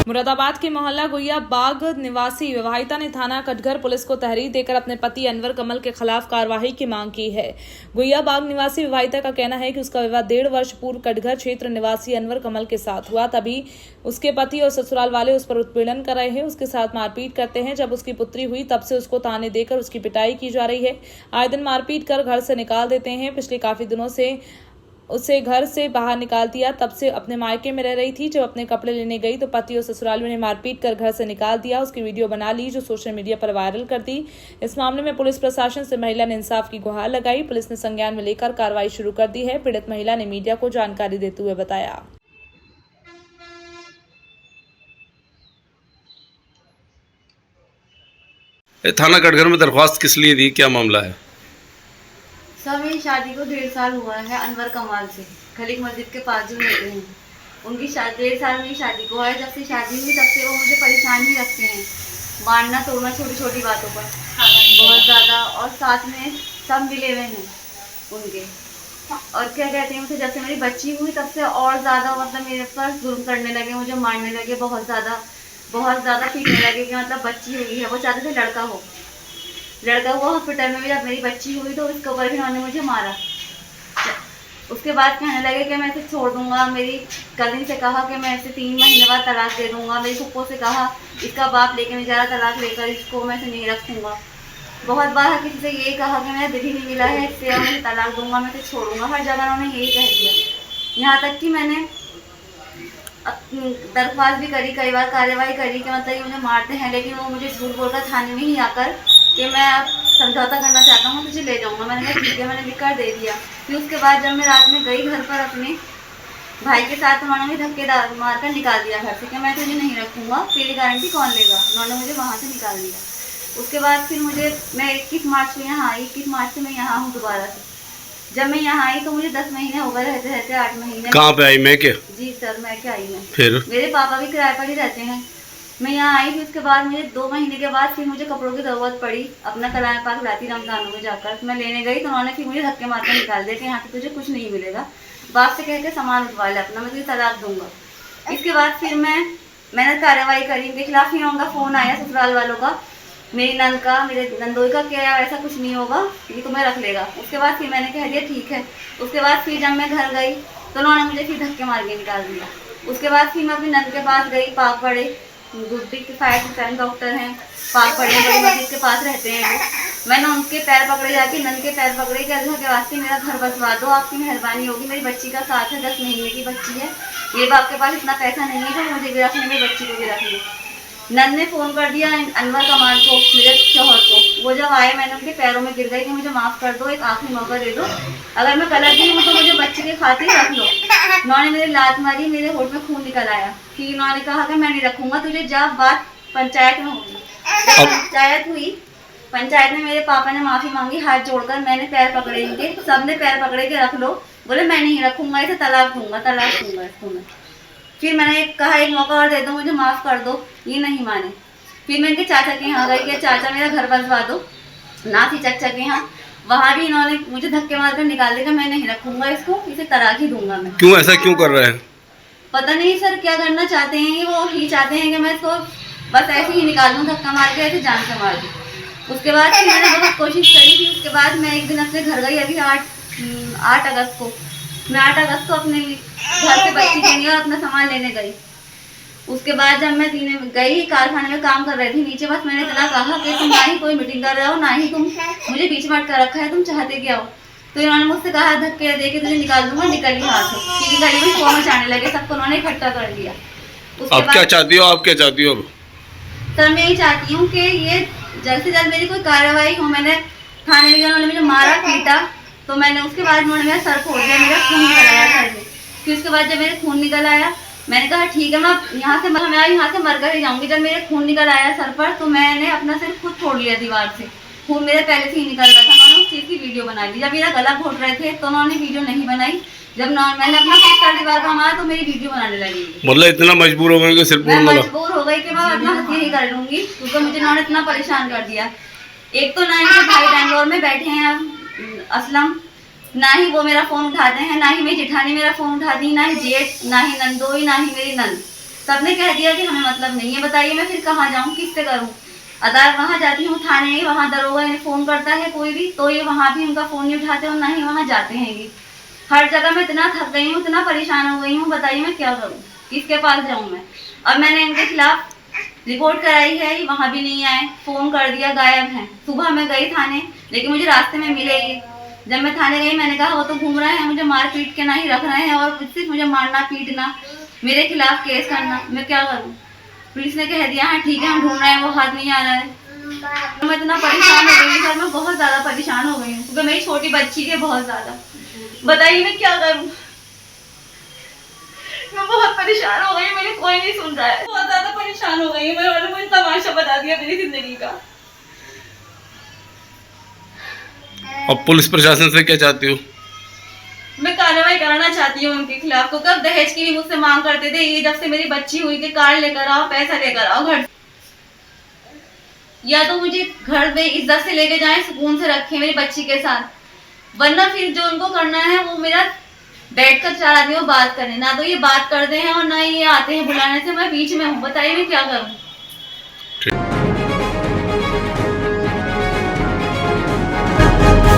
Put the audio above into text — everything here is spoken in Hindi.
मुरादाबाद के मोहल्ला गुइया बाग निवासी विवाहिता ने थाना कटघर पुलिस को तहरीर देकर अपने पति अनवर कमल के खिलाफ कार्रवाई की मांग की है। गुइया बाग निवासी विवाहिता का कहना है कि उसका विवाह 1.5 वर्ष पूर्व कटघर क्षेत्र निवासी अनवर कमल के साथ हुआ। तभी उसके पति और ससुराल वाले उस पर उत्पीड़न कर रहे हैं, उसके साथ मारपीट करते हैं। जब उसकी पुत्री हुई तब से उसको ताने देकर उसकी पिटाई की जा रही है। आए दिन मारपीट कर घर से निकाल देते हैं। पिछले काफी दिनों से उसे घर से बाहर निकाल दिया। तब से अपने मायके में रह रही थी। जब अपने कपड़े लेने गई तो पति और ससुराल ने मारपीट कर घर से निकाल दिया। उसकी वीडियो बना ली जो सोशल मीडिया पर वायरल कर दी। इस मामले में पुलिस प्रशासन से महिला ने इंसाफ की गुहार लगाई। पुलिस ने संज्ञान में लेकर कार्रवाई शुरू कर दी है। पीड़ित महिला ने मीडिया को जानकारी देते हुए बताया। थाना कटघर में दरख्वास्त किस लिए दी, क्या मामला है? सर मेरी शादी को 1.5 साल हुआ है अनवर कमाल से, खलीक मस्जिद के पास जो रहते हैं। उनकी 1.5 साल मेरी शादी को है। जब से शादी हुई तब से वो मुझे परेशान ही रखते हैं, मारना तोड़ना छोटी छोटी बातों पर बहुत ज़्यादा। और साथ में सब मिले हुए हैं उनके। और क्या कहते हैं, मुझे जब से मेरी बच्ची हुई तब से और ज़्यादा मतलब मेरे पर जुल्म करने लगे, मुझे मारने लगे, बहुत ज़्यादा पीटने लगे कि मतलब बच्ची हुई है। वो चाहते थे लड़का हुआ हॉस्पिटल में भी। जब मेरी बच्ची हुई तो उसके ऊपर भी उन्होंने मुझे मारा। उसके बाद कहने लगे कि मैं इसे छोड़ दूंगा। मेरी कजिन से कहा कि मैं इसे 3 महीने बाद तलाक दे दूंगा। मेरी फुप्पो से कहा इसका बाप लेके नहीं जा रहा, तलाक लेकर इसको मैं इसे नहीं रखूंगा। बहुत बार किसी से यही कहा कि मेरा दिल ही नहीं मिला है इससे, और मैं तलाक दूंगा, मैं इसे छोड़ूंगा। हर जगह उन्होंने यही कह दिया। यहाँ तक कि मैंने दरख्वास्त भी करी, कई बार कार्रवाई करी कि मतलब ये मुझे मारते हैं, लेकिन वो मुझे झूठ बोलकर थाने में ही आकर कि मैं अब समझौता करना चाहता हूँ, तुझे ले जाऊँगा। मैंने कहा ठीक है, मैंने लिख कर दे दिया। फिर उसके बाद जब मैं रात में गई घर पर अपने भाई के साथ, उन्होंने मुझे धक्के मार कर निकाल दिया घर से कि मैं तुझे नहीं रखूँगा, तेरी गारंटी कौन लेगा। उन्होंने मुझे वहाँ से निकाल दिया। उसके बाद फिर मैं 21 मार्च से यहाँ आई। 21 मार्च से मैं यहाँ हूँ दोबारा से। जब मैं यहाँ आई तो मुझे 10 महीने हो गए रहते 8 महीने। कहाँ पे आई? मैं क्या? जी सर, मैं क्या आई मैं। फिर मेरे पापा भी किराए पर ही रहते हैं। मैं यहाँ आई, फिर उसके बाद मुझे 2 महीने के बाद फिर मुझे कपड़ों की ज़रूरत पड़ी। अपना कलाम पाक लाती रमजानों में जाकर मैं लेने गई तो उन्होंने फिर मुझे धक्के मार कर निकाल दिया कि यहाँ पे तुझे कुछ नहीं मिलेगा, बाप से कह के सामान उठवा ले अपना, मैं तुझे तलाक दूंगा। इसके बाद फिर मैंने कार्रवाई करी। उनके खिलाफ फिर उनका फ़ोन आया ससुराल वालों का, मेरी नंद का, मेरे नंदोई का, क्या ऐसा कुछ नहीं होगा, ये तुम्हें रख लेगा। उसके बाद फिर मैंने कह दिया ठीक है। उसके बाद फिर जब मैं घर गई तो उन्होंने मुझे फिर धक्के मार के निकाल दिया। उसके बाद फिर मैं अपनी नंद के पास गई, पाक पड़े गुड्डी के फायर डॉक्टर हैं, पाक पड़े बड़ी मस्जिद के पास रहते हैं वो। मैंने उनके पैर पकड़े, जाके नंद के पैर पकड़े कि अल्लाह के वास्ते मेरा घर बसवा दो, आपकी मेहरबानी होगी। मेरी बच्ची का साथ है, 10 महीने की बच्ची है। ये बाप के पास इतना पैसा नहीं है तो मुझे भी रखने, मेरी बच्ची को भी रखने। नंद ने फ़ोन कर दिया अनवर कमाल को, मेरे शौहर को। वो जब आए मैंने उनके पैरों में गिर गई कि मुझे माफ़ कर दो, एक आखिरी मौका दे दो, अगर मैं गलत दी हूँ तो मुझे बच्चे के खातिर रख लो। उन्होंने मेरे लात मारी, मेरे होठ में खून निकल आया। फिर उन्होंने कहा कि मैं नहीं रखूँगा तुझे, जब बात पंचायत में होगी। पंचायत हुई, पंचायत में मेरे पापा ने माफ़ी मांगी हाथ जोड़कर। मैंने पैर पकड़े इनके, सब ने पैर पकड़े के रख लो। बोले मैं नहीं रखूँगा इसे, तलाक दूंगा इसको मैं। फिर मैंने कहा एक मौका और दे दो, मुझे माफ़ कर दो, ये नहीं माने। फिर मैं इनके चाचा के यहाँ गई कि चाचा मेरा घर बसवा दो, नाती चाचा के यहाँ। वहाँ भी इन्होंने मुझे धक्के मार कर निकाल दिया, मैं नहीं रखूँगा इसको, इसे तलाक ही दूंगा मैं। क्यों ऐसा क्यों कर रहे हैं? पता नहीं सर क्या करना चाहते हैं। वो ही चाहते हैं कि मैं इसको बस ऐसे ही निकाल दूँ, धक्का मार के ऐसे जान से मार दूँ। उसके बाद फिर मैंने बहुत कोशिश करी थी। उसके बाद मैं एक दिन अपने घर गई, अभी 8 अगस्त को। मैं 8 अगस्त को अपने घर से बच्ची देने और अपना सामान लेने गई। उसके बाद जब मैं गई, कारखाने में काम कर रही थी नीचे, बस मैंने इतना कहा कि तुम ना ही कोई मीटिंग कर रहे हो, ना ही तुम मुझे बीच में अटका रखा है, तुम चाहते क्या हो। तो इन्होंने मुझसे कहा धक्के दे के तुझे निकाल दूंगा, निकल ही यहाँ से। क्योंकि गली में शोर मचाने लगे, सबको उन्होंने इकट्ठा कर दिया। आप क्या चाहती हो? आप क्या चाहती हो? सर मैं यही चाहती हूँ कि ये जल्द से जल्द मेरी कोई कार्रवाई हो। मैंने थाने में, उन्होंने मुझे मारा पीटा, तो मैंने उसके बाद उन्होंने मेरा सर फोड़ दिया, मेरा खून निकल आया सर में। फिर उसके बाद जब मेरे खून निकल आया, मैंने कहा ठीक है मैं यहाँ से मर कर ही जाऊँगी। जब मेरे खून निकल आया सर पर तो मैंने अपना सिर खुद फोड़ लिया दीवार से। खून मेरे पहले से ही निकल रहा था। मैंने उस चीज़ की वीडियो बना ली। जब मेरा गला घोट रहे थे तो उन्होंने वीडियो नहीं बनाई। जब मैंने अपना सर दीवार का मारा तो मेरी वीडियो बनाने लगी। मतलब इतना मजबूर हो गए कि सिर मैं मजबूर हो गई कि मैं अपना हत्या ही कर लूँगी, क्योंकि मुझे उन्होंने इतना परेशान कर दिया। एक तो ना इनके भाई बैंगलोर में बैठे हैं असलम, ना ही वो मेरा फ़ोन उठाते हैं, ना ही मेरी जेठानी मेरा फ़ोन उठाती, ना ही जेठ, ना ही नंदोई, ना ही मेरी नंद। सबने कह दिया कि हमें मतलब नहीं है। बताइए मैं फिर कहाँ जाऊँ, किससे करूँ? अदालत वहाँ जाती हूँ, थाने, वहाँ दरोगा इन्हें फ़ोन करता है कोई भी, तो ये वहाँ भी उनका फ़ोन नहीं उठाते और ना ही वहाँ जाते हैं ये। हर जगह मैं इतना थक गई हूँ, इतना परेशान हो गई हूँ, बताइए मैं क्या करूँ, किसके पास जाऊँ मैं? और मैंने इनके खिलाफ रिपोर्ट कराई है, वहाँ भी नहीं आए, फ़ोन कर दिया, गायब हैं। सुबह मैं गई थाने, लेकिन मुझे रास्ते में मिले ये। जब मैं थाने गई मैंने कहा वो तो घूम रहे हैं, मुझे मार पीट के ना ही रख रहे हैं और सिर्फ मुझे मारना पीटना, मेरे खिलाफ केस करना, मैं क्या करूँ? पुलिस ने कह दिया हाँ ठीक है हम ढूंढ रहे हैं, वो हाथ नहीं आ रहा है। मैं इतना परेशान हो गई हूँ सर, मैं बहुत ज़्यादा परेशान हो गई हूँ क्योंकि मेरी छोटी बच्ची है बहुत ज़्यादा। बताइए मैं क्या करूँ? मैं बहुत परेशान हो गई, मेरे कोई नहीं सुन रहा है, बहुत ज़्यादा परेशान हो गई हूँ मैं, और मुझे तमाशा बता दिया मेरी ज़िंदगी का। और पुलिस प्रशासन से क्या चाहती हो? मैं कार्रवाई कराना चाहती हूँ उनके खिलाफ, क्योंकि अब दहेज की भी मुझसे मांग करते थे ये, जब से मेरी बच्ची हुई कि कार लेकर आओ, पैसा लेकर आओ घर, या तो मुझे घर में इज्जत से लेके जाएं, सुकून से रखें मेरी बच्ची के साथ, वरना फिर जो उनको करना है वो मेरा बैठ कर 4 आदमियों बात करें, ना तो ये बात करते हैं और ना ये आते हैं बुलाने से, मैं बीच में हूँ। बताइए मैं क्या करूँ?